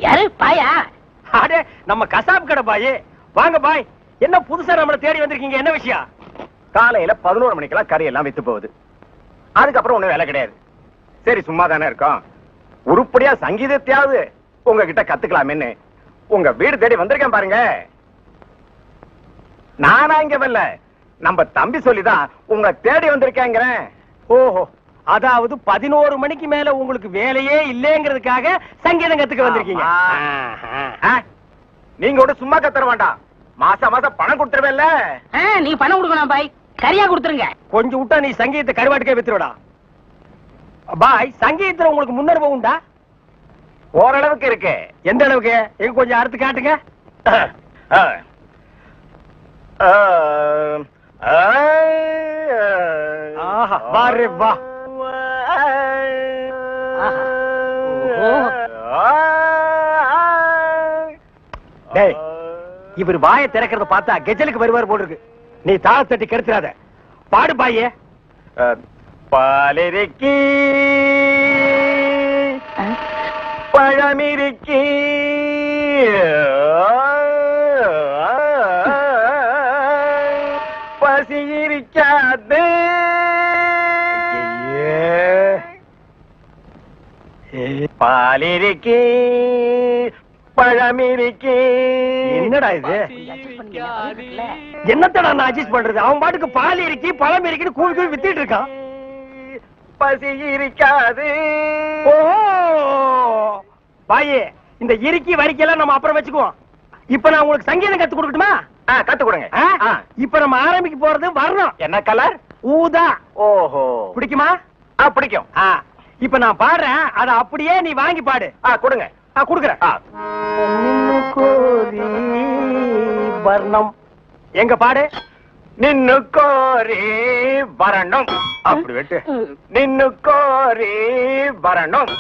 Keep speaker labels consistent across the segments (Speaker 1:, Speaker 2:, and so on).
Speaker 1: யாரு பாயா?
Speaker 2: அடே நம்ம கசாப் கடை பாய். வாங்க பாய். என்ன புதுசா நம்மள தேடி வந்திருக்கீங்க? என்ன விஷயம்?
Speaker 3: காலையில 11 மணிக்கெல்லாம் கறி எல்லாம் வித்து போகுது. அதுக்கப்புறம் ஒண்ணும் வேலை கிடையாது. சரி சும்மா தானே இருக்கோம், உருப்படியா சங்கீதத்தையாவது உங்ககிட்ட கத்துக்கலாமேன்னு உங்க வீடு தேடி வந்திருக்கேன் பாருங்க. நானா இங்க வரல, நம்ம தம்பி சொல்லிதான் உங்க தேடி வந்திருக்கேங்கிறேன்.
Speaker 2: ஓஹோ, அதாவது 11 மணிக்கு மேல உங்களுக்கு வேலையே இல்லைங்கிறதுக்காக சங்கீதம் கத்துக்க வந்திருக்கீங்க.
Speaker 3: நீங்க கூட சும்மா கத்துற வேண்டாம், மாசம் மாசம் பணம் கொடுத்துருவேல்ல.
Speaker 1: நீ பணம் கொடுக்கணும் பாய், கரியா கொடுத்துருங்க.
Speaker 2: கொஞ்சம் விட்டா நீ சங்கீதத்தை கருவாட்டுக்கே வித்துருடா. பாய், சங்கீதத்துல உங்களுக்கு முன்னனுபவம் உண்டா?
Speaker 3: ஓரளவுக்கு இருக்கு.
Speaker 2: எந்த அளவுக்கு? எங்க கொஞ்சம் அறுத்து காட்டுங்க. ஆஹா, வாரே வா. டேய், இவர் வாயை திறக்கிறத பார்த்தா கெஜலுக்கு வருவார் போல இருக்கு. நீ தாள தட்டி கெடுத்துறாத. பாடு பாயே.
Speaker 3: பாலிருக்கி பழமிருக்கி பசி இருக்காது. பாலிருக்கி பழமிருக்கி.
Speaker 2: என்னடா இது? என்னத்தடா நான் அட்ஜஸ்ட் பண்றது? அவன் பாட்டுக்கு பால் இருக்கி பழம் இருக்குன்னு கூவி கூவி வித்திட்டு இருக்கான்.
Speaker 3: பசி இருக்காது.
Speaker 2: ஓஹோ பாயே, இந்த இறுக்கி வரிக்கெல்லாம் நம்ம அப்புறம் வச்சுக்குவோம். இப்ப நான் உங்களுக்கு சங்கீதம் கத்து கொடுக்கட்டுமா?
Speaker 3: கத்து கொடுங்க.
Speaker 2: இப்ப நம்ம ஆரம்பிக்க போறது வரணும்.
Speaker 3: என்ன கலர்?
Speaker 2: ஊதா.
Speaker 3: ஓஹோ,
Speaker 2: பிடிக்குமா?
Speaker 3: பிடிக்கும்.
Speaker 2: இப்ப நான் பாடுறேன், அத அப்படியே நீ வாங்கி பாடு.
Speaker 3: கொடுங்க.
Speaker 2: குடுக்குறேன். வர்ணம் எங்க பாடு.
Speaker 3: நின்னு கோரி வரணும். அப்படி வெட்டு. நின்னு கோரி வரணும்.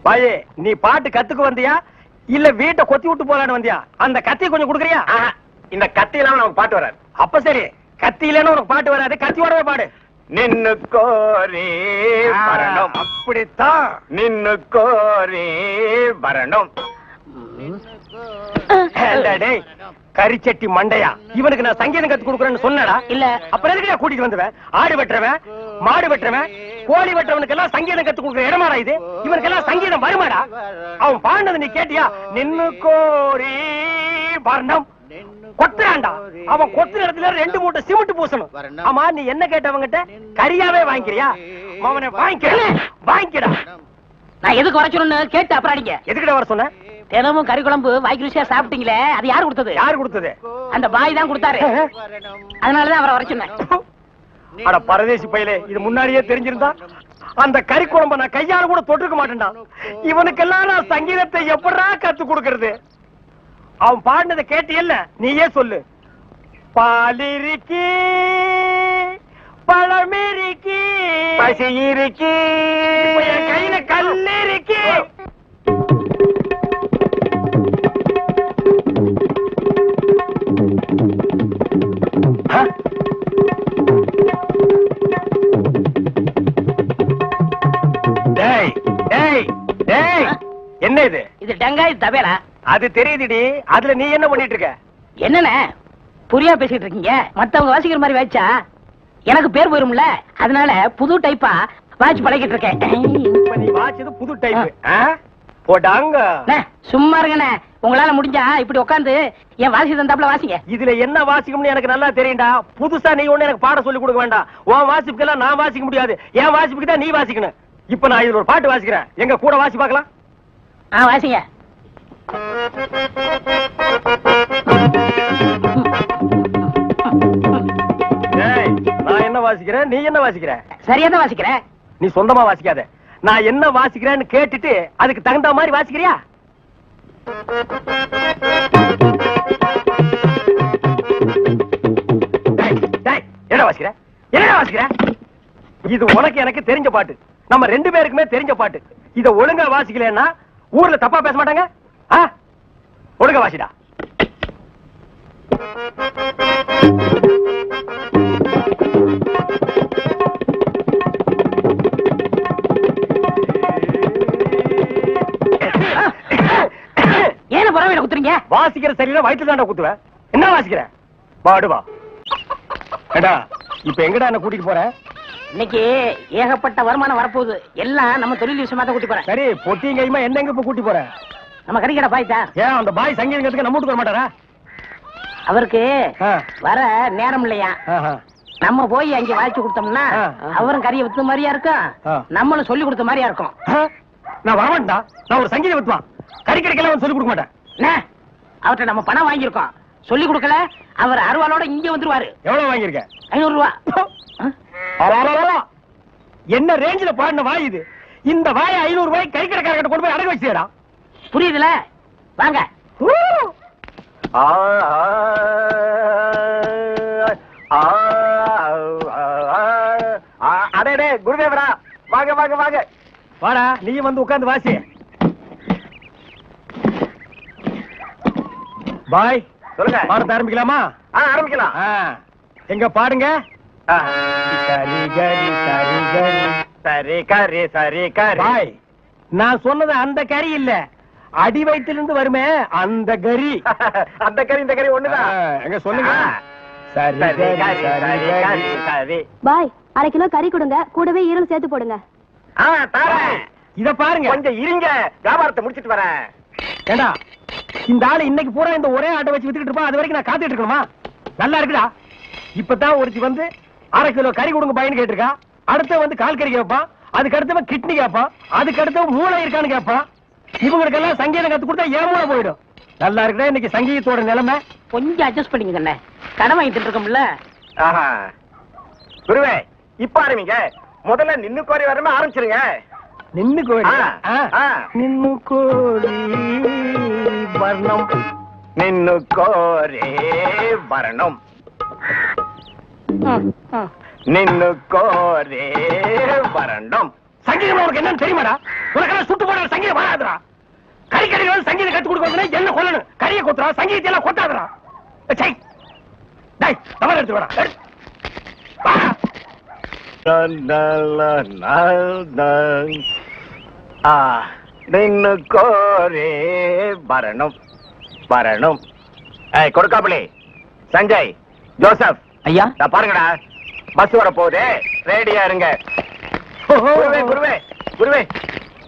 Speaker 2: பாயே, நீ பாட்டு கத்துக்கு வந்தியா இல்ல வீட்டை கொத்தி விட்டு போலான்னு வந்தியா? அந்த கத்தி கொஞ்சம் குடுக்குறியா?
Speaker 3: இந்த கத்தி எல்லாம் நமக்கு பாட்டு வராது.
Speaker 2: அப்ப சரி, கத்தி இல்லன்னு உனக்கு பாட்டு வராது, கத்தியோடவே பாடு.
Speaker 3: நின்னு கோரி வரணும்.
Speaker 2: அப்படித்தான்.
Speaker 3: நின்னு கோரி வரணும்.
Speaker 2: டேய் கரிச்சட்டி மண்டையா, இவனுக்கு நான் சங்கீதம் கத்து கொடுக்குறேன்னு சொன்னடா?
Speaker 1: இல்ல.
Speaker 2: அப்புறம் எதுக்கு நான் கூட்டிட்டு வந்துவேன்? ஆடு வெட்டுறவன், மாடு வெட்டுறவன், கோழி வெட்டுறவனுக்கு எல்லாம் சங்கீதம் கத்து கொடுக்குற இடமாடா இது? இவனுக்கு எல்லாம் சங்கீதம் வருமாடா? அவன் பாண்டது நீ கேட்டியா? நின்னு கோரி வர்ணம். கொத்துறான்டா. அவன் கொத்துற இடத்துல 2 மூட்டை சிமெண்ட் பூசணும். ஆமா, நீ என்ன கேட்டவங்கிட்ட? கரியாவே வாங்கிக்கிறியா? அவனை வாங்கிக்கடா.
Speaker 1: நான் எதுக்கு வர சொன்னு கேட்டு அப்புறம் அடிங்க.
Speaker 2: எதுக்கிட்ட வர சொன்ன?
Speaker 1: தினமும் கறி குழம்பு வாய்க்கு ருசியா சாப்பிட்டீங்களே, அது யாரு கொடுத்தது?
Speaker 2: யாரு கொடுத்தது?
Speaker 1: அந்த பாய் தான் கொடுத்தாரு. அதனாலதான் அவரை வர சொன்னேன்.
Speaker 2: அட பரதேசி பையலே, இது முன்னாடியே தெரிஞ்சிருந்தா அந்த கறி குழம்ப நான் கையால கூட தொட்டுக்க மாட்டேன்டா. இவனுக்கெல்லாம் நான் சங்கீதத்தை எப்படா கத்து கொடுக்கறது? அவன் பாடினதை கேட்டியல்ல, நீயே சொல்லு. பாலிருக்கி பழமிருக்கி
Speaker 3: பசி இருக்கி
Speaker 2: என் கையில கல்லு இருக்கி. டேய் டேய் டேய், என்ன இது?
Speaker 1: இது டங்காய் தவேலா.
Speaker 2: அது தெரியுதுடி, அதுல நீ என்ன பண்ணிட்டு இருக்க?
Speaker 1: என்னண்ணே புரியா பேசிட்டு இருக்கீங்க? மத்தவங்க வாசிக்கிற மாதிரி வாய்ச்சா எனக்கு பேர் போயிரும்ல, அதனால புது டைப்பா வாட்ச் பழகிட்டு இருக்கேன்.
Speaker 2: இப்ப நீ வாட்சது புது டைப். போடாங்க.
Speaker 1: சும்மா இருங்கண்ணே, உங்களால முடிஞ்சா இப்படி உட்காந்து என் வாசி தந்தாப்புல வாசிங்க.
Speaker 2: இதுல என்ன வாசிக்கும்னு எனக்கு நல்லா தெரியும்டா. புதுசா நீ ஒண்ணு எனக்கு பாட சொல்லி கொடுக்க வேண்டாம். உன் வாசிப்புக்கெல்லாம் நான் வாசிக்க முடியாது, என் வாசிப்புக்கு தான் நீ வாசிக்கணும். இப்ப நான் இதுல ஒரு பாட்டு வாசிக்கிறேன், எங்க கூட வாசி பார்க்கலாம்.
Speaker 1: வாசிங்க.
Speaker 2: நான் என்ன வாசிக்கிறேன், நீ என்ன வாசிக்கிற?
Speaker 1: சரியா தான் வாசிக்கிறேன்.
Speaker 2: நீ சொந்தமா வாசிக்காத, நான் என்ன வாசிக்கிறேன்னு கேட்டுட்டு அதுக்கு தகுந்த மாதிரி வாசிக்கிறியா? என்ன வாசிக்கிற? என்ன வாசிக்கிற? இது உனக்கு எனக்கு தெரிஞ்ச பாட்டு, நம்ம 2 பேருக்குமே தெரிஞ்ச பாட்டு. இத ஒழுங்கா வாசிக்கலன்னா ஊர்ல தப்பா பேச மாட்டாங்க. ஒழுங்கா வாசிடா.
Speaker 1: ஏன பரவாயில்ல குத்துறீங்க?
Speaker 2: வாசிக்கிற சரியில்லை வயிற்று தாண்டா குத்துவேன். என்ன வாசிக்கிற? வாடுவா. ஏடா இப்ப எங்கடா என்ன கூட்டிட்டு போற?
Speaker 1: இன்னைக்கு ஏகப்பட்ட வருமானம் வரப்போகுது. எல்லாம் நம்ம தொழில் விஷயமா தான் கூட்டி போறேன்.
Speaker 2: சரி பொட்டியும் கையுமா என்ன எங்க இப்ப கூட்டி போற?
Speaker 1: நம்ம கறிக்கடை பாய்த்தா.
Speaker 2: ஏன் அந்த பாய் சங்கீதத்துக்கு நம்ம வீட்டுக்கு வர மாட்டாரா?
Speaker 1: அவருக்கு
Speaker 2: ஆ.
Speaker 1: வர நேரம் இல்லையா?
Speaker 2: ஆஹா.
Speaker 1: நம்ம போய் அங்க வாய்ச்சி கொடுத்தோம்னா
Speaker 2: ஆ.
Speaker 1: அவரும் கறியை வித்த மாதிரியா இருக்கும்,
Speaker 2: ஆ.
Speaker 1: நம்மளும் சொல்லி கொடுத்த மாதிரியா இருக்கும்.
Speaker 2: ஆ? நான் வரமாட்டா. நான் ஒரு சங்கீத வித்துவான். கறி கடைக்கெல்லாம் வந்து சொல்லி கொடுக்க மாட்டேன்.
Speaker 1: என்ன? அவர்கிட்ட நம்ம பணம் வாங்கியிருக்கோம், சொல்லி கொடுக்கல. அவர் அருவாளோட இங்க வந்துருவாரு.
Speaker 2: எவ்வளவு வாங்கியிருக்க?
Speaker 1: 500 ரூபா.
Speaker 2: என்ன ரேஞ்சில பாடின வாய் இது? இந்த வாய 500 ரூபாய் கறி கடைக்காரர்கிட்ட கொண்டு போய் அடகு வச்சிடா.
Speaker 1: புரியுதுல? வாங்க.
Speaker 3: அடே குருதேவரா, வாங்க வாங்க வாங்க.
Speaker 2: வாடா நீயும் வந்து உட்கார்ந்து வாசி. பாய்
Speaker 3: சொல்லுங்க.
Speaker 2: பாடத்தை ஆரம்பிக்கலாமா?
Speaker 3: ஆரம்பிக்கலாம்.
Speaker 2: எங்க பாடுங்க.
Speaker 3: சரி கரி சரி கரி சரி கரி சரி கரி.
Speaker 2: பாய் நான் சொன்னது அந்த கறி இல்ல, அடி வயிற்றிலிருந்து வருமே அந்த கறி.
Speaker 3: அந்த கறி இந்த கறி ஒண்ணுதான்.
Speaker 2: எங்க சொல்லுங்க. சரி
Speaker 3: சரி
Speaker 2: கரி
Speaker 3: கரி
Speaker 2: சரி
Speaker 3: சரி
Speaker 2: கரி.
Speaker 3: கரி.
Speaker 4: பாய், 1/2 கிலோ கறி கொடுங்க, கூடவே ஈரல் சேர்த்து போடுங்க.
Speaker 3: தாரேன்.
Speaker 2: இத பாருங்க.
Speaker 3: கொஞ்சம் இருங்க, வியாபாரத்தை முடிச்சிட்டு வரேன்.
Speaker 2: ஏண்டா இந்த ஆளு இன்னைக்கு பூரா இந்த ஒரே ஆட்டை வச்சு வித்துக்கிட்டு இருப்பான். அது வரைக்கும் நான் காத்துட்டு இருக்கணுமா? நல்லா இருக்குடா. இப்பதான் ஒருத்தி வந்து 1/2 கிலோ கறி கொடுங்க பையன் கேட்டிருக்கா. அடுத்த வந்து கால் கறி கேட்பான், அதுக்கு அடுத்தவன் கிட்னி கேட்பான், அதுக்கு அடுத்தவன் மூளை இருக்கான்னு கேட்பான். இவங்களுக்கெல்லாம் சங்கீதம் கத்து கொடுத்தா ஏமூளை போயிடும். நல்லா இருக்குடா இன்னைக்கு சங்கீதத்தோட நிலைமை.
Speaker 1: கொஞ்சம் அட்ஜஸ்ட் பண்ணிக்கங்க. கடன் வாங்கிட்டு இருக்கோம்ல.
Speaker 3: குருவே இப்ப ஆரம்பிங்க. முதல்ல நின்னு கோரி வரமே ஆரம்பிச்சிருங்க.
Speaker 2: நின்னு கோடி
Speaker 3: ஆ.
Speaker 2: நின்னு கோடி வர்ணம்
Speaker 3: நின்னு கோரே வரணும். நின்னு கோரே வரணும்.
Speaker 2: சங்கீதம் உனக்கு என்னன்னு தெரியுமாடா? உனக்கெல்லாம் சுட்டு போட சங்கீதம் வராதுடா. கறி கடைகள் சங்கீதம் கத்து கொடுக்கணும். என்ன கொல்லணும்? கறியை கொத்துறா, சங்கீதத்தை எல்லாம் கொத்தாதுடா. சை டேய் தவறு எடுத்து வாடா.
Speaker 3: நின்னு கோரே வரணும் வரணும். கொடுக்காமலே சஞ்சய் ஜோசப்
Speaker 1: ஐயா
Speaker 3: நான் பாருங்கடா, பஸ் வர போகுது, ரெடியா இருங்க. குருவே குருவே குருவே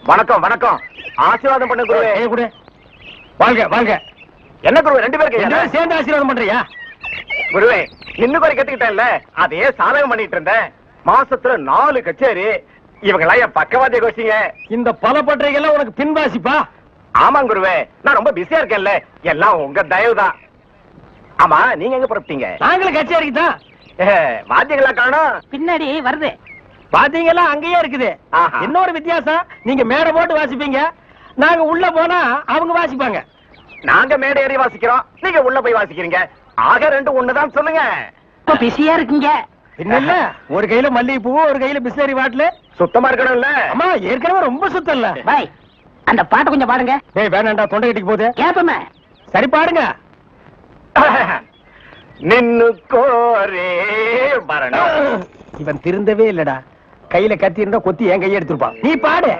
Speaker 3: வணக்கம் வணக்கம். ஆசீர்வாதம் பண்ண குருவே.
Speaker 2: குடு வாங்க வாங்க.
Speaker 3: என்ன குருவே 2 பேருக்கு
Speaker 2: எல்லாரும் சேர்ந்து ஆசீர்வாதம் பண்றியா?
Speaker 3: குருவே இன்னும் குறை கத்துக்கிட்டேன்ல, அதையே சாதகம் பண்ணிட்டு இருந்தேன். மாசத்துல 4 கச்சேரி. இவங்கெல்லாம் என் பக்கவாதிய கோஷிங்க.
Speaker 2: இந்த பல பற்றைகள்லாம் உனக்கு பின்வாசிப்பா?
Speaker 3: ஆமாம் குருவே, நான் ரொம்ப பிஸியா இருக்கேன்ல, எல்லாம் உங்க தயவு தான். ஆமா நீங்க எங்க புறப்பட்டீங்க?
Speaker 2: நாங்களும் கச்சேரிக்கு தான்.
Speaker 3: வாத்தியங்களா காணோம்?
Speaker 1: பின்னாடி வருது.
Speaker 2: பாத்தீங்களா அங்கேயே இருக்குது.
Speaker 3: ஆஹா.
Speaker 2: இன்னொரு வித்தியாசம், நீங்க மேடை போட்டு வாசிப்பீங்க, நாங்க உள்ள போனா அவங்க வாசிப்பாங்க.
Speaker 3: நாங்க மேடை ஏறி வாசிக்கிறோம், நீங்க உள்ள போய் வாசிக்கிறீங்க. ஆக 2 ஒண்ணுதான் சொல்லுங்க.
Speaker 1: இப்ப பிஸியா இருக்கீங்க.
Speaker 2: இல்ல ஒரு கையில மல்லிகைப்பூ, ஒரு கையில பிஸ்லரி பாட்டில்.
Speaker 3: சுத்தமா இருக்கணும்ல?
Speaker 2: அம்மா ஏற்கனவே ரொம்ப சுத்தம் இல்ல.
Speaker 1: பாய் அந்த பாட்டை கொஞ்சம் பாடுங்க.
Speaker 2: டேய் வேணாண்டா, தொண்டை கட்டிக்கு போகுது.
Speaker 1: கேப்பமே.
Speaker 2: சரி பாடுங்க.
Speaker 3: நின்னு கோரே வரணும்.
Speaker 2: இவன் திருந்தவே இல்லடா. கையில கத்தி இருந்தா கொத்தி என் கையை எடுத்துருப்பான். நீ பாடு.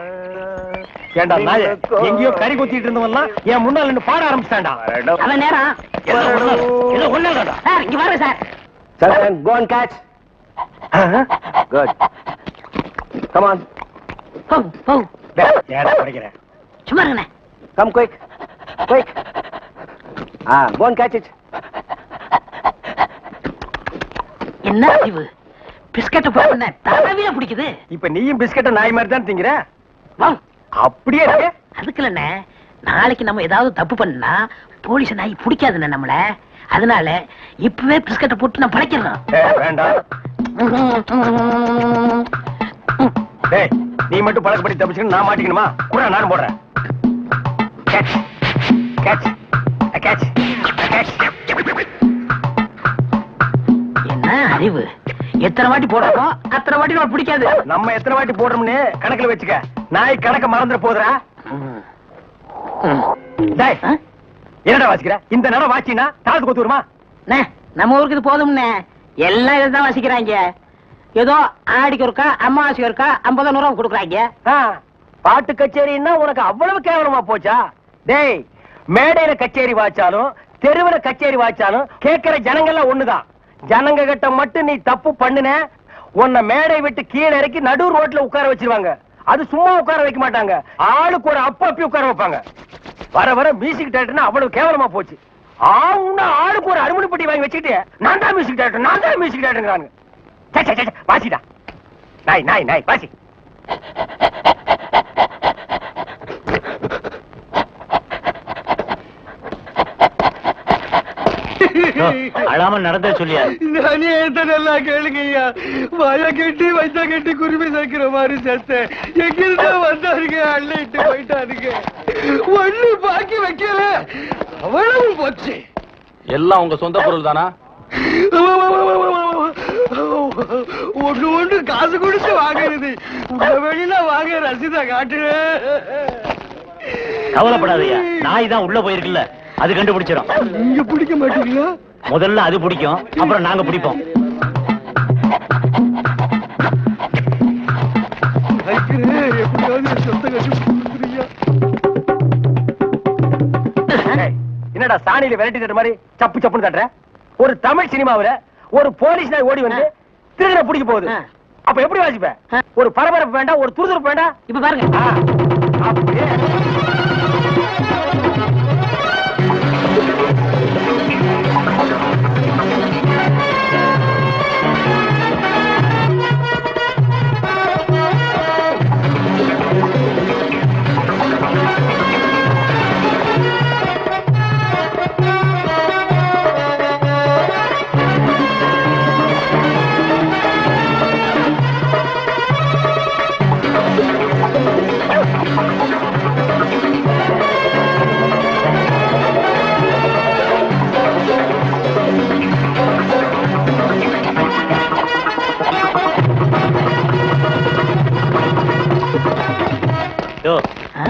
Speaker 2: ஏண்டா நாய, எங்கேயோ கறி கொத்திட்டு இருந்தவன்லாம் என் முன்னால நின்னு பாட ஆரம்பிச்சான்டா.
Speaker 1: அவன் நேரம்
Speaker 2: ஏதோ ஒண்ணாடா.
Speaker 1: சார் இங்க வாங்க sir.
Speaker 3: Sir, go and catch. Good. Come on.
Speaker 1: போ போ.
Speaker 2: ஏடா படிக்கிறேன்.
Speaker 1: சும்மா இருங்கண்ணே.
Speaker 3: Come quick. Quick. Go and catch it.
Speaker 1: என்ன அறிவு? பிஸ்கட்ட போடுன தடவில பிடிக்குது.
Speaker 2: இப்ப நீயும் பிஸ்கட்ட நாய் மாதிரி தான் திங்கிற.
Speaker 1: வா.
Speaker 2: அப்படியே இருக்கு.
Speaker 1: அதுக்குலண்ணே, நாளைக்கு நம்ம ஏதாவது தப்பு பண்ணா போலீஸ் நாய் பிடிக்காதுண்ணே நம்மள. அதனால இப்பவே பிஸ்கட்ட போட்டு நான் படைக்கிறேன்.
Speaker 2: வேண்டாம். டேய் நீ மட்டும் பழக்கப்படி தப்பிச்சுன்னு நான் மாட்டிக்கணுமா? கூட நானும் போடுறேன். Catch catch catch catch.
Speaker 1: என்ன அறிவு? எத்தனை வாட்டி போடுறோமோ அத்தனை வாட்டி நம்ம பிடிக்காது.
Speaker 2: நம்ம எத்தனை வாட்டி போடுறோம்னு கணக்குல வச்சுக்க. நாய் கணக்க மறந்துட போதுறா. டேய் என்னடா வாசிக்கிற? இந்த நேரம் வாச்சினா தாளத்து கொத்து வருமா?
Speaker 1: நம்ம ஊருக்கு இது போதும்னே. எல்லாம் இதுதான் வாசிக்கிறாங்க. ஏதோ ஆடிக்கு ஒருக்கா அம்மாவாசைக்கு ஒருக்கா 50 ரூபா கொடுக்குறாங்க.
Speaker 2: பாட்டு கச்சேரின்னா உனக்கு அவ்வளவு கேவலமா போச்சா? டேய், மேடையில கச்சேரி வாச்சாலும் தெருவுல கச்சேரி வாச்சாலும் கேட்கிற ஜனங்கள்லாம் ஒண்ணுதான். ஜனங்க கிட்ட மட்டும் நீ தப்பு பண்ணுன, உன்னை மேடை விட்டு கீழே இறக்கி நடு ரோட்ல உட்கார வச்சிருவாங்க. அது சும்மா உட்கார வைக்க மாட்டாங்க, ஆளுக்கு ஒரு அப்பி உட்கார வைப்பாங்க. வர வர மியூசிக் டைரக்டர்னா அவ்வளவு கேவலமா போச்சு. ஆளுக்கு ஒரு அருமணி பெட்டி வாங்கி வச்சுக்கிட்டு நான் தான் மியூசிக் டைரக்டர், நான் தான் மியூசிக் டைரக்டர்ங்கறாங்க. வாசிடா, நாய் நாய் நாய் வாசி.
Speaker 5: அழாம நடந்த சொல்லியா?
Speaker 6: நானே நல்லா கேளுங்கய்யா. வாய கட்டி வைத்த கட்டி குருவி சேர்க்கிற மாதிரி சேர்த்த எங்கிருந்தா வந்தாருங்க, அள்ளிட்டு போயிட்டாருங்க. ஒண்ணு பாக்கி வைக்கல, அவ்வளவு போச்சு.
Speaker 5: எல்லாம் உங்க சொந்த பொருள் தானா?
Speaker 6: ஒண்ணு ஒண்ணு காசு கொடுத்து வாங்குறது, உங்க வெளியில வாங்க ரசீதை காட்டு.
Speaker 5: கவலைப்படாதயா, நாய் தான் உள்ள போயிருக்குல்ல, அது கண்டுபிடிச்சிடும்.
Speaker 6: நீங்க பிடிக்க மாட்டீங்களா?
Speaker 5: முதல்ல அது பிடிக்கும், அப்புறம் நாங்க பிடிப்போம்.
Speaker 6: எப்படியாவது சொந்த கட்டி.
Speaker 2: என்னடா சாணியில விரட்டி தட்டுற மாதிரி சப்பு சப்புன்னு தட்டுற? ஒரு தமிழ் சினிமாவுல ஒரு போலீஸ் நாய் ஓடி வந்து திருடனை பிடிக்க போகுது, அப்ப எப்படி வாசிப்ப? ஒரு பரபரப்பு வேண்டாம், ஒரு துருதுருப்பு வேண்டாம்.
Speaker 1: இப்ப பாருங்க.
Speaker 2: அப்படியே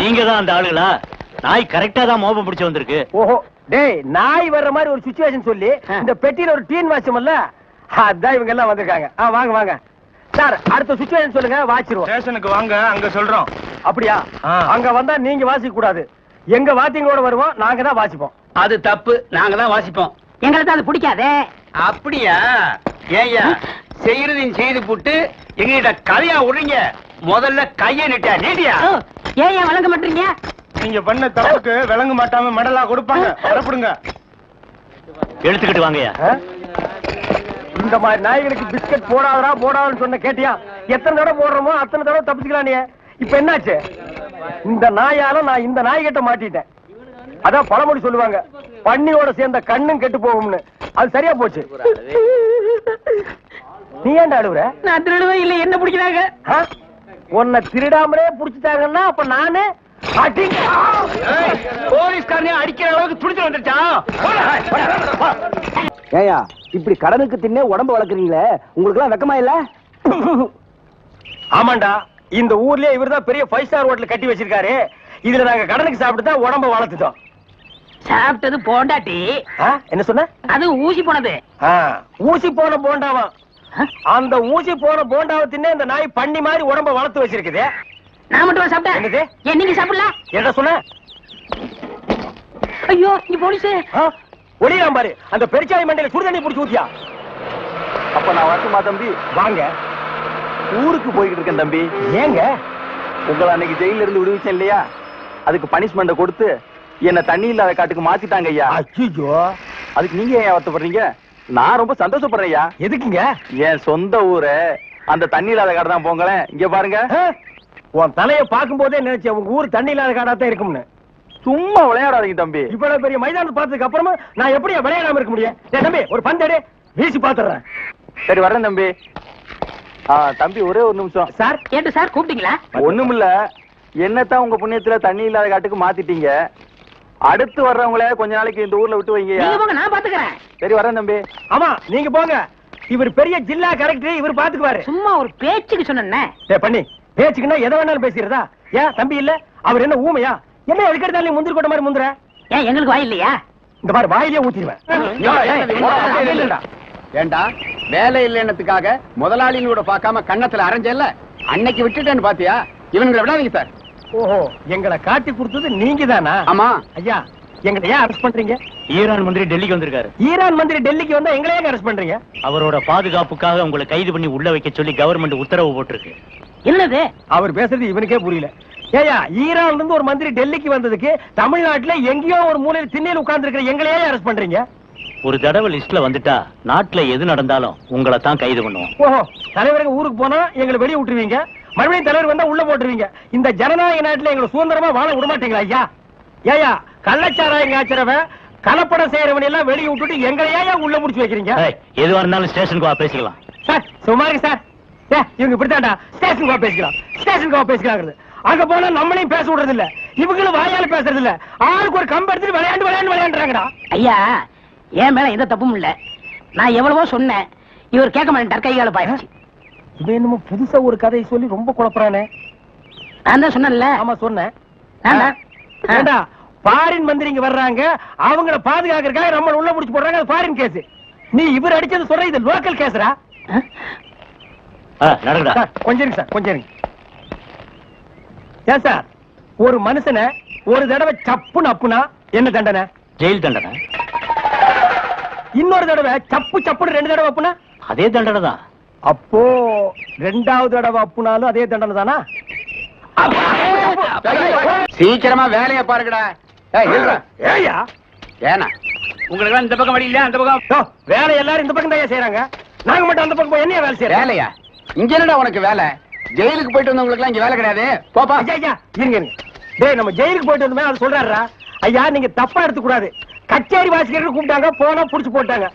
Speaker 5: நீங்க தான் அந்த ஆளுங்களா? நாய் கரெக்டா தான் மோப்பம் பிடிச்சு வந்திருக்கு.
Speaker 2: ஓஹோ, டேய், நாய் வர்ற மாதிரி ஒரு சிச்சுவேஷன் சொல்லி இந்த பெட்டியில ஒரு டீன் வாச்சமல்ல, அதான் இவங்க எல்லாம் வந்திருக்காங்க. வாங்க வாங்க சார், அடுத்த சிச்சுவேஷன் சொல்லுங்க, வாச்சிருவோம்.
Speaker 6: ஸ்டேஷனுக்கு வாங்க, அங்க சொல்றோம்.
Speaker 2: அப்படியா? அங்க வந்தா நீங்க வாசிக்க கூடாது, எங்க வாத்தியங்களோட வருவோம், நாங்க தான் வாசிப்போம்.
Speaker 7: அது தப்பு, நாங்க தான் வாசிப்போம்.
Speaker 1: எங்களுக்கு அது பிடிக்காதே.
Speaker 7: அப்படியா? ஏய்யா, செய்யறதையும் செய்து போட்டு எங்ககிட்ட கதையா விடுறீங்க. முதல்ல கைய நீட்டியா?
Speaker 1: ஏன் வழங்க மாட்டீங்க?
Speaker 6: நீங்க பண்ண தப்புக்கு விளங்க மாட்டாம மெடலா கொடுப்பாங்க. வரப்படுங்க.
Speaker 5: எடுத்துக்கிட்டு வாங்கயா.
Speaker 2: இந்த மாதிரி நாய்களுக்கு பிஸ்கட் போடாதடா போடாதுன்னு சொன்ன கேட்டியா? எத்தனை தடவை போடுறோமோ அத்தனை தடவை தப்பிச்சுக்கலாம். நீ இப்ப என்னாச்சு? இந்த நாயால நான் இந்த நாய்கிட்ட மாட்டிட்டேன். அதான் பழமொழி சொல்லுவாங்க, பன்னியோட சேர்ந்த கண்ணும் கெட்டு போகும்னு. அது சரியா போச்சு. நீ ஏன்டா அழுவுற?
Speaker 1: நான் திருடுவே இல்ல, என்ன பிடிக்கிறாங்க?
Speaker 2: உன்னை திருடாமலே புடிச்சிட்டாங்கன்னா அப்ப நானு
Speaker 7: போலீஸ்காரனே அடிக்கிற அளவுக்கு துடிச்சு வந்துருச்சா?
Speaker 2: ஏயா இப்படி கடனுக்கு தின்னே உடம்பு வளர்க்குறீங்களே, உங்களுக்கு எல்லாம் வெக்கமா இல்ல? ஆமாண்டா, இந்த ஊர்லயே இவர்தான் பெரிய 5 ஸ்டார் ஹோட்டல் கட்டி வச்சிருக்காரு. இதுல நாங்க கடனுக்கு சாப்பிட்டு தான் உடம்ப வளர்த்துட்டோம்.
Speaker 1: சாப்பிட்டது போண்டாட்டி.
Speaker 2: என்ன சொன்ன?
Speaker 1: அது ஊசி போனது.
Speaker 2: ஊசி போன போண்டாவா? அந்த ஊசி போன போண்டாவை தின்னே இந்த நாய் பண்ணி மாதிரி உடம்ப வளர்த்து வச்சிருக்குது.
Speaker 1: நான் மட்டும் சாப்பிட்டேன்.
Speaker 2: என்னது?
Speaker 1: ஏன் நீங்க சாப்பிடல?
Speaker 2: என்ன சொன்ன?
Speaker 1: ஐயோ, நீ போலீஸ்.
Speaker 2: ஒளியாம் பாரு, அந்த பெருச்சாய் மண்டையில சுடுதண்ணி புடிச்சு ஊத்தியா?
Speaker 3: அப்ப நான் வரட்டுமா தம்பி?
Speaker 2: வாங்க.
Speaker 3: ஊருக்கு போய்கிட்டு இருக்கேன் தம்பி.
Speaker 2: ஏங்க?
Speaker 3: உங்களை அன்னைக்கு ஜெயில இருந்து விடுவிச்சேன் இல்லையா, அதுக்கு பனிஷ்மெண்ட் கொடுத்து என்ன தண்ணி இல்லாத காட்டுக்கு மாத்திட்டாங்க ஐயா.
Speaker 2: அச்சோ,
Speaker 3: அதுக்கு நீங்க ஏன் வருத்தப்படுறீங்க? நான் ரொம்ப சந்தோஷப்படுறேன் ஐயா.
Speaker 2: எதுக்குங்க?
Speaker 3: என் சொந்த ஊரு அந்த தண்ணி இல்லாத காடு தான். போங்களேன், இங்க பாருங்க.
Speaker 2: உன் தலைய பாக்கும் போதே நினைச்சேன் உங்க ஊர் தண்ணி இல்லாத காடா தான் இருக்கும்னு.
Speaker 3: சும்மா விளையாடாதீங்க தம்பி.
Speaker 2: இவ்வளவு பெரிய மைதானத்தை பார்த்ததுக்கு அப்புறமா நான் எப்படி விளையாடாம இருக்க முடியும்? தம்பி, ஒரு பந்தேடு வீசி பாத்துறேன்.
Speaker 3: சரி வர்றேன் தம்பி. தம்பி ஒரே ஒரு நிமிஷம்.
Speaker 1: சார் கேட்டு சார் கூப்பிட்டீங்களா?
Speaker 3: ஒண்ணுமில்ல, என்னத்தான் உங்க புண்ணியத்துல தண்ணி இல்லாத காட்டுக்கு மாத்திட்டீங்க. அடுத்து வர்றவங்கள கொஞ்ச நாளைக்கு இந்த ஊர்ல விட்டு வைங்க.
Speaker 1: நான் பாத்துக்கிறேன்.
Speaker 3: சரி வரேன் தம்பி.
Speaker 2: ஆமா, நீங்க போங்க. இவர் பெரிய ஜில்லா கரெக்டர், இவர் பாத்துக்குவாரு.
Speaker 1: சும்மா ஒரு பேச்சுக்கு சொன்னேன்.
Speaker 2: பண்ணி பேச்சுக்குன்னா எதை வேணாலும் பேசிடுறதா? ஏன் தம்பி இல்ல? அவர் என்ன ஊமையா? என்ன எதுக்கெடுத்தாலும் முந்திரி கொட்ட மாதிரி முந்துற?
Speaker 1: ஏன் எங்களுக்கு வாய் இல்லையா?
Speaker 2: இந்த மாதிரி வாயிலே ஊத்திடுவேன்.
Speaker 6: ஏண்டா வேலை இல்லைன்னதுக்காக முதலாளினோட பார்க்காம கண்ணத்துல அரைஞ்சல்ல, அன்னைக்கு விட்டுட்டேன்னு பாத்தியா? இவனுங்களை விடாதீங்க சார்.
Speaker 2: ஓஹோ, எங்களை காட்டி கொடுத்தது நீங்க தானா?
Speaker 6: ஆமா
Speaker 2: ஐயா, எங்களை ஏன் அரெஸ்ட் பண்றீங்க?
Speaker 5: ஈரான் மந்திரி டெல்லிக்கு வந்திருக்காரு.
Speaker 2: ஈரான் மந்திரி டெல்லிக்கு வந்தா எங்களை ஏன் அரெஸ்ட் பண்றீங்க?
Speaker 5: அவரோட பாதுகாப்புக்காக உங்களை கைது பண்ணி உள்ள வைக்க சொல்லி கவர்மெண்ட் உத்தரவு போட்டிருக்கு.
Speaker 1: என்னது
Speaker 2: அவர் பேசுறது இவனுக்கே புரியல. ஏயா, ஈரான்ல இருந்து ஒரு மந்திரி டெல்லிக்கு வந்ததுக்கு தமிழ்நாட்டுல எங்கேயோ ஒரு மூலையில திண்ணையில உட்கார்ந்து இருக்கிற எங்களையே அரெஸ்ட் பண்றீங்க?
Speaker 5: ஒரு தடவை லிஸ்ட்ல வந்துட்டா நாட்டுல எது நடந்தாலும் உங்களை தான் கைது பண்ணுவோம்.
Speaker 2: ஓஹோ, தலைவருக்கு ஊருக்கு போனா எங்களை வெளியே விட்டுருவீங்க, மறுபடியும் தலைவர் வந்தா உள்ள போட்டுருவீங்க. இந்த ஜனநாயக நாட்டுல எங்களை சுதந்திரமா வாழ விட மாட்டீங்களா ஐயா? ஏயா, கள்ளச்சாராயம் காய்ச்சறவன் கலப்படம் செய்யறவன் எல்லாம் வெளியே விட்டுட்டு எங்களையா உள்ள முடிச்சு வைக்கிறீங்க?
Speaker 5: எதுவா இருந்தாலும் ஸ்டேஷனுக்கு வா பேசிக்கலாம்.
Speaker 2: சார் சும்மா இருக்கு சார். இவங்க இப்படித்தாண்டா ஸ்டேஷனுக்கு வா பேசிக்கலாம், ஸ்டேஷனுக்கு வா பேசிக்கலாம். அங்க போனா நம்மளையும் பேச விடுறது இல்ல, இவங்களும் வாயால பேசுறது இல்ல. ஆளுக்கு ஒரு கம்பு எடுத்துட்டு விளையாண்டுறாங்கடா. ஐயா,
Speaker 1: என் மேல எந்த தப்பும் இல்ல. நான் எவ்வளவோ சொன்னேன், இவர் கேட்க மாட்டேன். கைகால பாயிடுச்சு.
Speaker 2: இவன் என்னமோ புதுசா ஒரு கதையை சொல்லி ரொம்ப குழப்பறானே.
Speaker 1: நான் தான் சொன்னேன்ல.
Speaker 2: ஆமா சொன்னேன்.
Speaker 1: ஏண்டா,
Speaker 2: ஃபாரின் மந்திரி இங்க வர்றாங்க, அவங்கள பாதுகாக்கிறதுக்காக நம்ம உள்ள முடிச்சு போடுறாங்க. அது ஃபாரின் கேஸ். நீ இவர் அடிச்சது சொல்ற இது லோக்கல் கேஸ்ரா?
Speaker 5: நடக்குதா?
Speaker 2: கொஞ்சம் இருங்க சார், கொஞ்சம் இருங்க. ஏன் சார், ஒரு மனுஷனை ஒரு தடவை சப்புன்னு அப்புனா என்ன தண்டனை?
Speaker 5: ஜெயில் தண்டனை.
Speaker 2: இன்னொரு தடவை சப்பு சப்புன்னு 2 தடவை அப்புனா
Speaker 5: அதே தண்டனை தான்.
Speaker 2: அப்போ 2வது தடவை அப்புனாலும் அதே தண்டனை தானா?
Speaker 6: சீக்கிரமா வேலையை பாருங்கடா.
Speaker 2: ஏயா,
Speaker 6: ஏனா
Speaker 7: உங்களுக்கு இந்த பக்கம் வழி இல்ல, அந்த பக்கம்
Speaker 2: வேலை எல்லாரும் இந்த பக்கம் தான் செய்யறாங்க, நாங்க மட்டும் அந்த பக்கம் போய் என்ன வேலை செய்யறோம்?
Speaker 6: வேலையா? இங்க என்னடா உனக்கு வேலை? ஜெயிலுக்கு போயிட்டு வந்தவங்களுக்கு எல்லாம் இங்க வேலை கிடையாது. போப்பா.
Speaker 2: ஐயா இருங்க இருங்க. டேய், நம்ம ஜெயிலுக்கு போயிட்டு வந்தோமே அது சொல்றாருடா. ஐயா, நீங்க தப்பா எடுத்துக்க கூடாது. கச்சேரி வாசிக்கிறதுக்கு கூப்பிட்டாங்க, போனா புடிச்சு போட்டாங்க.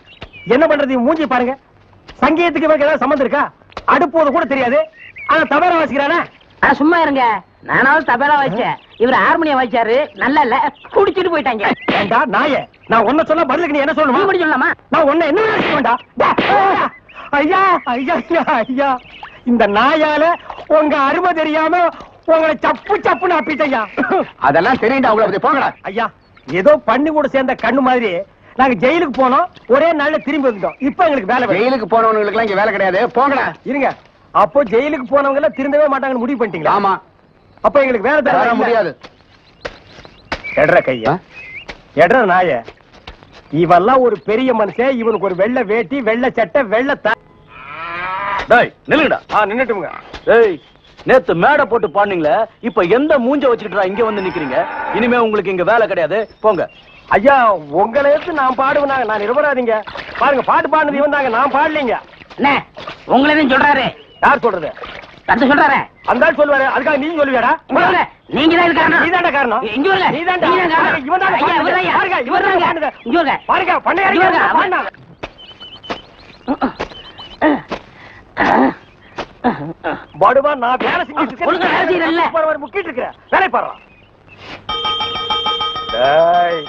Speaker 2: என்ன பண்றது? மூஞ்சி பாருங்க. சங்கீதத்துக்கு இவருக்கு ஏதாவது சம்பந்தம் இருக்கா? அடுப்போது கூட தெரியாது, ஆனா தபேலா வாசிக்கிறானே.
Speaker 1: சும்மா இருங்க. நானாவது தபேலா வாசிச்சேன், இவர் ஹார்மோனியம் வாசிச்சாரு. நல்லா இல்ல, குடிச்சிட்டு போயிட்டாங்க.
Speaker 2: ஏண்டா நாயே, நான் ஒன்ன சொல்ல பதிலுக்கு நீ என்ன சொல்லணுமா?
Speaker 1: நீ சொல்லலாமா?
Speaker 2: நான் ஒன்ன என்ன வேண்டா. ஐயா ஐயா ஐயா, இந்த நாயால உங்க அருமை தெரியாம உங்களை சப்பு சப்புன்னு அப்பிட்டையா.
Speaker 6: அதெல்லாம் தெரியுண்டா, அவங்கள பத்தி போங்கடா.
Speaker 2: ஐயா, ஏதோ பண்ணி கூட சேர்ந்த கண்ணு மாதிரி நாங்க ஜெயிலுக்கு போனோம், ஒரே நாள்ல திரும்பி வந்துட்டோம். இப்ப எங்களுக்கு வேலை.
Speaker 6: ஜெயிலுக்கு போனவங்களுக்கு எல்லாம் இங்க வேலை கிடையாது. போங்கடா.
Speaker 2: இருங்க. அப்போ ஜெயிலுக்கு போனவங்க எல்லாம் திருந்தவே மாட்டாங்கன்னு முடிவு பண்ணிட்டீங்களா?
Speaker 6: ஆமா.
Speaker 2: அப்ப எங்களுக்கு வேலை தர
Speaker 6: முடியாது.
Speaker 2: எட்ற கையா, எட்ற நாய. இவெல்லாம் ஒரு பெரிய மனுஷன், இவனுக்கு ஒரு வெள்ளை வேட்டி, வெள்ளை சட்டை, வெள்ளை
Speaker 5: நில்லுங்கடா.
Speaker 2: நின்னுட்டுங்க.
Speaker 5: நேத்து மேடை போட்டு பாடுனீங்களே, இப்ப எந்த மூஞ்ச வச்சுக்கிட்டா இங்க வந்து நிக்கிறீங்க? இனிமே உங்களுக்கு இங்க வேலை கிடையாது, போங்க.
Speaker 2: ஐயா, உங்களை எடுத்து நான் பாடுவேனாங்க, நான் நிரபராதிங்க. பாருங்க, பாட்டு பாடுனது இவன் தாங்க, நான் பாடலீங்க.
Speaker 1: என்ன உங்களே சொல்றாரு?
Speaker 2: யார் சொல்றது?
Speaker 1: அந்த சொல்றாரு.
Speaker 2: அந்த ஆள் சொல்லுவாரு, அதுக்காக நீ சொல்லுவியாடா?
Speaker 1: நீங்க தான் காரணம்.
Speaker 2: நீ தான்டா காரணம்.
Speaker 1: இங்க வரல.
Speaker 2: நீ தான்டா. இவன் தான் பாருங்க, இவன் தான் பாடுங்க.
Speaker 1: இங்க வரல.
Speaker 2: பாருங்க, பண்ணையாரிங்க. பாடுவா, நான் வேலை செஞ்சுட்டு
Speaker 1: ஒழுங்கா வேலை செய்யறல்ல.
Speaker 2: இருக்கேன், முக்கிட்டு இருக்கிறேன். வேலை பாரு. டேய்,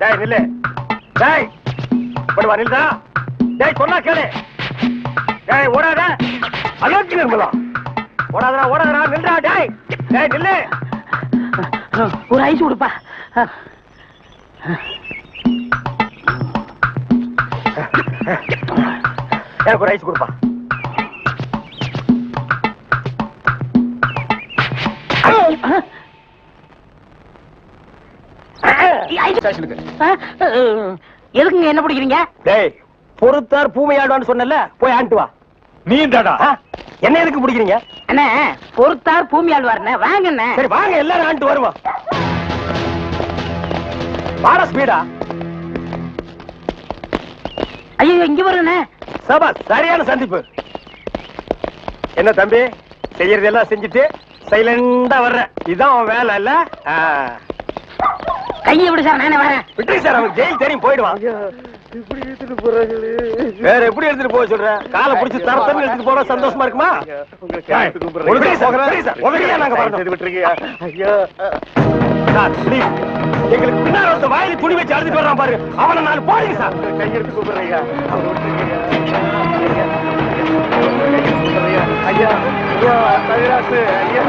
Speaker 2: டேய் நில்லு. டேய் பாடுவா, நில்லுடா. டேய் சொன்னா கேளு. டேய் ஓடாத. அலோக்கி நிர்மலா. ஓடாதடா, ஓடாதடா, நில்லுடா. டேய் டேய் நில்லு.
Speaker 1: ஒரு ஐஸ் கொடுப்பா.
Speaker 2: எனக்கு ஒரு ஐஸ் கொடுப்பா.
Speaker 1: எதுக்குங்க என்ன பிடிக்கிறீங்க?
Speaker 2: டேய், பொறுத்தார் பூமை ஆடுவான்னு சொன்னல, போய் ஆண்டு வா. நீ தாடா என்ன எதுக்கு பிடிக்கிறீங்க?
Speaker 1: அண்ணே, பொறுத்தார் பூமி ஆழ்வார்ண்ணே, வாங்கண்ணே.
Speaker 2: சரி வாங்க, எல்லாரும் ஆண்டு வருவோம். வாட ஸ்பீடா.
Speaker 1: ஐயோ, இங்க வருண்ணே.
Speaker 2: சபா, சரியான சந்திப்பு. என்ன தம்பி, செய்யறதெல்லாம் செஞ்சுட்டு சைலண்டா வர்ற, இதான் உன் வேலை இல்ல?
Speaker 1: கையை விடு சார், நானே வரேன்.
Speaker 2: விட்டு சார், அவன் ஜெயில் தெரியும், போயிடுவான். வேற எப்படி எடுத்துட்டு போக சொல்ற? காலை பிடிச்சி தரத்தன்னு எடுத்துட்டு போனா சந்தோஷமா இருக்குமா? எங்களுக்கு பின்னாடி ஒருத்த வாயில துணி வச்சு அழுதுட்டு வர்றான் பாரு, அவனை நான் போடுங்க சார். கையெடுத்து கூப்பிடுறீங்க ஐயா.
Speaker 3: ஐயா தகராசு ஐயா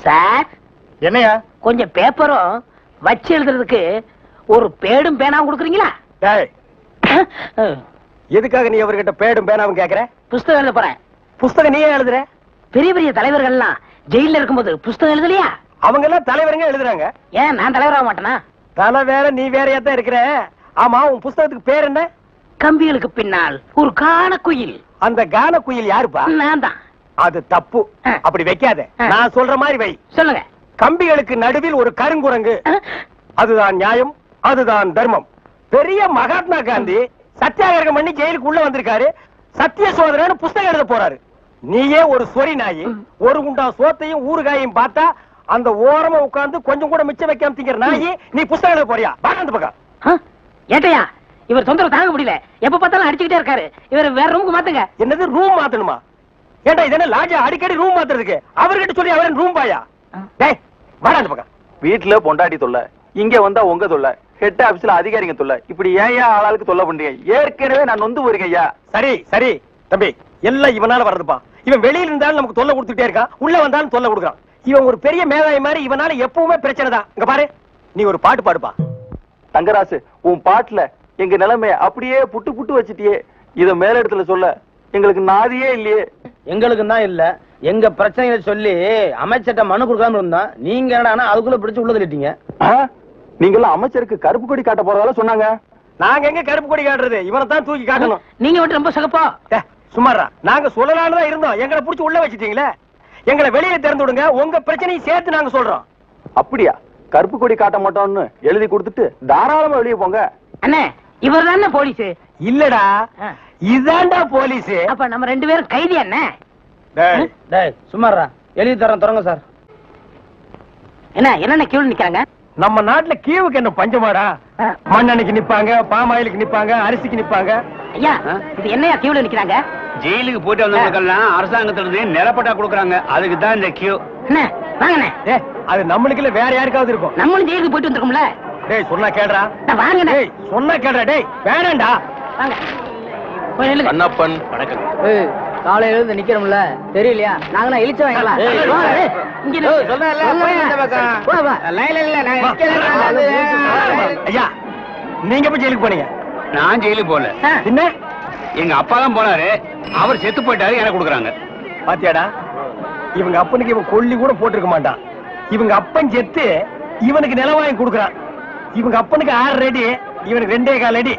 Speaker 1: சார்
Speaker 3: என்னையா
Speaker 1: கொஞ்சம் பேப்பரும் வச்சு எழுதுறதுக்கு ஒரு பேடும் பேனாவும் கொடுக்குறீங்களா?
Speaker 2: டேய், எதுக்காக நீ அவர்கிட்ட பேடும் பேனாவும் கேக்குற?
Speaker 1: புஸ்தகம் எழுத போறேன்.
Speaker 2: புஸ்தகம் நீயே எழுதுற?
Speaker 1: பெரிய பெரிய தலைவர்கள்லாம் ஜெயில இருக்கும்போது புஸ்தகம் எழுதலையா?
Speaker 2: அவங்க எல்லாம் தலைவருங்க எழுதுறாங்க.
Speaker 1: ஏன் நான் தலைவராக மாட்டேனா?
Speaker 2: தலை வேற நீ வேறையா தான் இருக்கிற. ஆமா, உன் புஸ்தகத்துக்கு பேர் என்ன?
Speaker 1: கம்பிகளுக்கு பின்னால் ஒரு கான குயில்.
Speaker 2: அந்த கான குயில் யாருப்பா?
Speaker 1: நான் தான்.
Speaker 2: அது தப்பு. அப்படி வைக்காத. நான் சொல்ற மாதிரி வை.
Speaker 1: சொல்லுங்க.
Speaker 2: கம்பிகளுக்கு நடுவில் ஒரு கருங்குரங்கு. அதுதான் நியாயம், அதுதான் தர்மம். பெரிய மகாத்மா காந்தி சத்தியாகிரகம் பண்ணி ஜெயிலுக்கு உள்ள வந்திருக்காரு. சத்திய சோதனைன்னு புஸ்தகம் எழுத போறாரு. நீயே ஒரு சொரி நாயி, ஒரு குண்டா சோத்தையும் ஊறுகாயும் பார்த்தா அந்த ஓரமா உட்கார்ந்து கொஞ்சம் கூட மிச்சம் வைக்காம திங்கிற நாயி, நீ புஸ்தகம் எழுத போறியா? பாக்க பக்கம்.
Speaker 1: ஏட்டையா, இவர் தொந்தரவு தாங்க முடியல. எப்ப பார்த்தாலும் அடிச்சுக்கிட்டே இருக்காரு. இவர் வேற ரூமுக்கு மாத்துங்க.
Speaker 2: என்னது ரூம் மாத்தணுமா? ஏண்டா இது என்ன லாட்ஜா அடிக்கடி ரூம் மாத்துறதுக்கு? அவர்கிட்ட சொல்லி அவரன் ரூம் பாயா? டேய் வாடா அந்த பக்கம்.
Speaker 5: வீட்டுல பொண்டாட்டி தொல்லை, இங்க வந்தா உங்க தொல்லை, ஹெட் ஆபீஸ்ல அதிகாரிங்க தொல்லை, இப்படி ஏன் ஆளாளுக்கு தொல்லை பண்றீங்க? ஏற்கனவே நான் நொந்து போயிருக்கேன் ஐயா.
Speaker 2: சரி சரி தம்பி, எல்லாம் இவனால வர்றதுப்பா. இவன் வெளியில இருந்தாலும் நமக்கு தொல்லை கொடுத்துட்டே இருக்கான், உள்ள வந்தாலும் தொல்லை கொடுக்குறான். இவன் ஒரு பெரிய மேதாவி மாதிரி, இவனால எப்பவுமே பிரச்சனை தான். இங்க பாரு, நீ ஒரு பாட்டு பாடுப்பா.
Speaker 5: தங்கராசு, உன் பாட்டுல எங்க நிலைமைய அப்படியே புட்டு புட்டு வச்சிட்டியே. இத மேல இடத்துல சொல்ல எங்களுக்கு நாதியே இல்லையே.
Speaker 6: எங்களுக்கு தான் இல்ல, எங்க பிரச்சனைகளை சொல்லி அமைச்சர்ட்ட மனு கொடுக்காம இருந்தா நீங்க என்னடா அதுக்குள்ள பிடிச்சு உள்ள தள்ளிட்டீங்க.
Speaker 5: நீங்க எல்லாம் அமைச்சருக்கு கருப்பு கொடி காட்ட போறதால சொன்னாங்க.
Speaker 2: நாங்க எங்க கருப்பு கொடி காட்டுறது? இவனை தான் தூக்கி காட்டணும்.
Speaker 1: நீங்க மட்டும் ரொம்ப சகப்பா.
Speaker 2: சுமாரா நாங்க சொல்லலாம்னு தான் இருந்தோம். எங்களை புடிச்சு உள்ள வச்சிட்டீங்களே. எங்களை வெளியே திறந்து விடுங்க, உங்க பிரச்சனையும் சேர்த்து நாங்க சொல்றோம்.
Speaker 5: அப்படியா? கருப்பு கொடி காட்ட மாட்டோம்னு எழுதி கொடுத்துட்டு தாராளமா வெளியே போங்க.
Speaker 1: அண்ணே, இவர் தானே போலீஸ்?
Speaker 2: இல்லடா, இதாண்டா போலீஸ்.
Speaker 1: அப்ப நம்ம ரெண்டு பேரும் கைதி அண்ணே.
Speaker 6: டேய் சும்மாறா, எழுதி தரேன் தொடங்க சார்.
Speaker 1: என்ன கியூல நிக்கிறாங்க?
Speaker 2: நம்ம நாட்டுல கீவுக்கு என்ன பஞ்சமாடா? மண்ணெண்ணைக்கு நிப்பாங்க, பாமாயிலுக்கு நிப்பாங்க, அரிசிக்கு நிப்பாங்க.
Speaker 1: ஐயா, இது என்னையா கியூல நிக்கிறாங்க?
Speaker 7: ஜெயிலுக்கு போயிட்டு வந்தவங்களுக்கெல்லாம் அரசாங்கத்துல இருந்து நிலப்பட்டா கொடுக்குறாங்க. அதுக்கு தான் இந்த கியூ.
Speaker 1: அண்ணே வாங்கண்ணே.
Speaker 2: அது நம்மளுக்கு இல்ல, வேற யாருக்காவது இருக்கும்.
Speaker 1: நம்மளும் ஜெயிலுக்கு போயிட்டு வந்திருக்கோம்ல.
Speaker 2: டேய் சொன்னா கேடுறா.
Speaker 1: வாங்கண்ணே.
Speaker 2: டேய் சொன்னா கேடுறா. டேய் வேணாண்டா.
Speaker 1: வாங்க. போய் நில்லுங்க.
Speaker 5: கண்ணப்பன் வணக்கம்.
Speaker 6: காலையில இருந்து நிக்கிறோம்ல, தெரியலையா? நாங்க இழிச்சு வாங்கலாம்.
Speaker 2: ஐயா, நீங்க போய் ஜெயிலுக்கு போனீங்க?
Speaker 7: நான் ஜெயிலுக்கு போல.
Speaker 2: என்ன?
Speaker 7: எங்க அப்பா தான் போனாரு. அவர் செத்து போயிட்டாரு, எனக்கு கொடுக்குறாங்க.
Speaker 2: பாத்தியாடா, இவங்க அப்பனுக்கு இவன் கொல்லி கூட போட்டிருக்க மாட்டான். இவங்க அப்பன் செத்து இவனுக்கு நிலம் வாங்கி கொடுக்குறான். இவங்க அப்பனுக்கு 6 அடி, இவனுக்கு 2.25 அடி.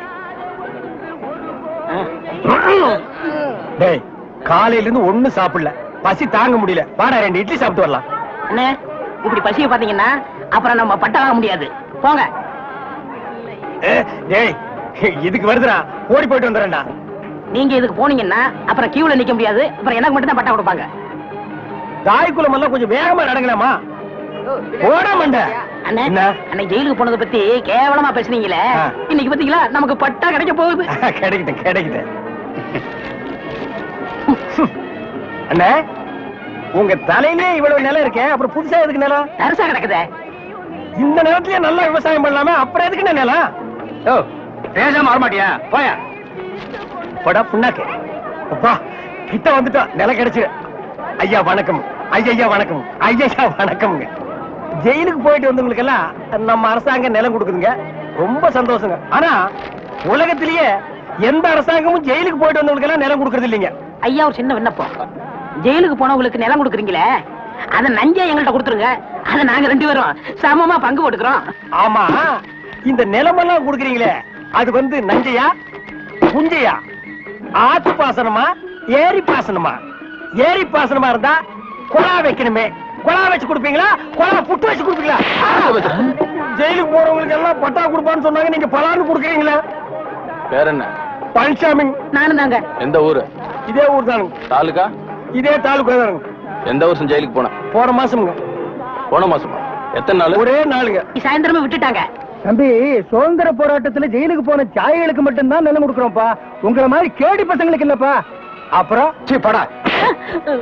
Speaker 2: டேய், காலையில இருந்து ஒண்ணும் சாப்பிடல, பசி தாங்க முடியல. வாடா 2 இட்லி சாப்பிட்டு வரலாம்.
Speaker 1: அண்ணே, இப்படி பசிய பாத்தீங்கன்னா அப்புறம் நம்ம பட்ட வாங்க முடியாது. போங்க.
Speaker 2: டேய், இதுக்கு வருதுடா, ஓடி போயிட்டு வந்துடுறேன்டா.
Speaker 1: நீங்க இதுக்கு போனீங்கன்னா அப்புறம் கியூல நிக்க முடியாது. அப்புறம் எனக்கு மட்டும் தான் பட்டா கொடுப்பாங்க.
Speaker 2: தாய்க்குளம் எல்லாம் கொஞ்சம் வேகமா நடங்கலாமா? ஓட மாட்ட.
Speaker 1: அண்ணே, அன்னைக்கு ஜெயிலுக்கு போனதை பத்தி கேவலமா பேசுனீங்களே, இன்னைக்கு பாத்தீங்களா நமக்கு பட்டா கிடைக்க போகுது.
Speaker 2: கிடைக்கிட்டு. அண்ணே, உங்க தலையிலே இவ்வளவு நிலம் இருக்கே, அப்புறம் புதுசா எதுக்கு நிலம்?
Speaker 1: தரிசா கிடக்குதே.
Speaker 2: இந்த நிலத்திலேயே நல்லா விவசாயம் பண்ணலாமே, அப்புறம் எதுக்கு நிலம்?
Speaker 7: ஓ, பேசாம வரமாட்டியா? போயா.
Speaker 2: போடா புண்ணாக்கு. அப்பா கிட்ட வந்துட்டோம், நிலம் கிடைச்சு. ஐயா வணக்கம். ஐயா வணக்கம். ஐயா வணக்கம்ங்க. ஜெயிலுக்கு போயிட்டு வந்தவங்களுக்கு எல்லாம் நம்ம அரசாங்கம் நிலம் கொடுக்குதுங்க, ரொம்ப சந்தோஷங்க. ஆனா உலகத்திலேயே எந்த அரசாங்கமும் ஜெயிலுக்கு போயிட்டு வந்தவங்களுக்கு எல்லாம் நிலம் கொடுக்கறது இல்லைங்க.
Speaker 1: ஐயா, ஒரு சின்ன விண்ணப்பம். ஜெயிலுக்கு போனவங்களுக்கு நிலம் கொடுக்குறீங்களே, அத நஞ்சா எங்கள்கிட்ட கொடுத்துருங்க. அத நாங்க 2 பேரும் சமமா பங்கு போட்டுக்கிறோம்.
Speaker 2: ஆமா, இந்த நிலமெல்லாம் கொடுக்குறீங்களே, அது வந்து நஞ்சையா புஞ்சையா? ஆத்து பாசனமா ஏரி பாசனமா? ஏரி பாசனமா இருந்தா குழா வைக்கணுமே, குழா வச்சு கொடுப்பீங்களா, குழா புட்டு வச்சு கொடுப்பீங்களா? ஜெயிலுக்கு போறவங்களுக்கு எல்லாம் பட்டா கொடுப்பான்னு சொன்னாங்க, நீங்க பலான்னு கொடுக்குறீங்களா?
Speaker 5: வேற என்ன?
Speaker 2: பழனிசாமி.
Speaker 1: நானும் தாங்க.
Speaker 5: எந்த ஊரு?
Speaker 2: இதே ஊர் தானுங்க.
Speaker 5: தாலுகா?
Speaker 2: இதே தாலுகா தானுங்க.
Speaker 5: எந்த வருஷம் ஜெயிலுக்கு போன?
Speaker 2: போன மாசம்ங்க.
Speaker 5: போன மாசமா? எத்தனை நாள்?
Speaker 2: ஒரே நாளுங்க.
Speaker 1: சாயந்தரமே விட்டுட்டாங்க.
Speaker 6: தம்பி, சுதந்திர போராட்டத்துல ஜெயிலுக்கு போன தியாகிகளுக்கு மட்டும்தான் நிலம் கொடுக்குறோம்ப்பா. உங்களை மாதிரி கேடி பசங்களுக்கு இல்லப்பா.
Speaker 2: அப்புறம் படா,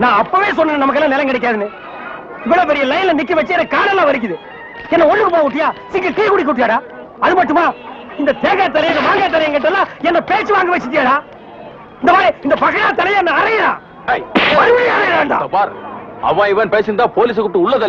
Speaker 2: நான் அப்பவே சொன்னேன் நமக்கெல்லாம் நிலம் கிடைக்காதுன்னு. இவ்வளவு பெரிய லைன்ல நிக்க வச்சு எனக்கு காலெல்லாம் வலிக்குது. என்ன ஒண்ணுக்கு போக விட்டியா? சிங்க கீ குடி குட்டியாடா? அது மட்டுமா, இந்த தேங்காய் தலைய இந்த மாங்காய் தலைய கிட்ட என்ன பேச்சு வாங்க வச்சுட்டியாடா? இந்த மாதிரி இந்த பகையா தலைய என்ன அறையா? மறுபடியும் அறையாண்டா.
Speaker 5: அவன் இவன் பேசியிருந்தா போலீஸ் கூப்பிட்டு உள்ள தள்ளி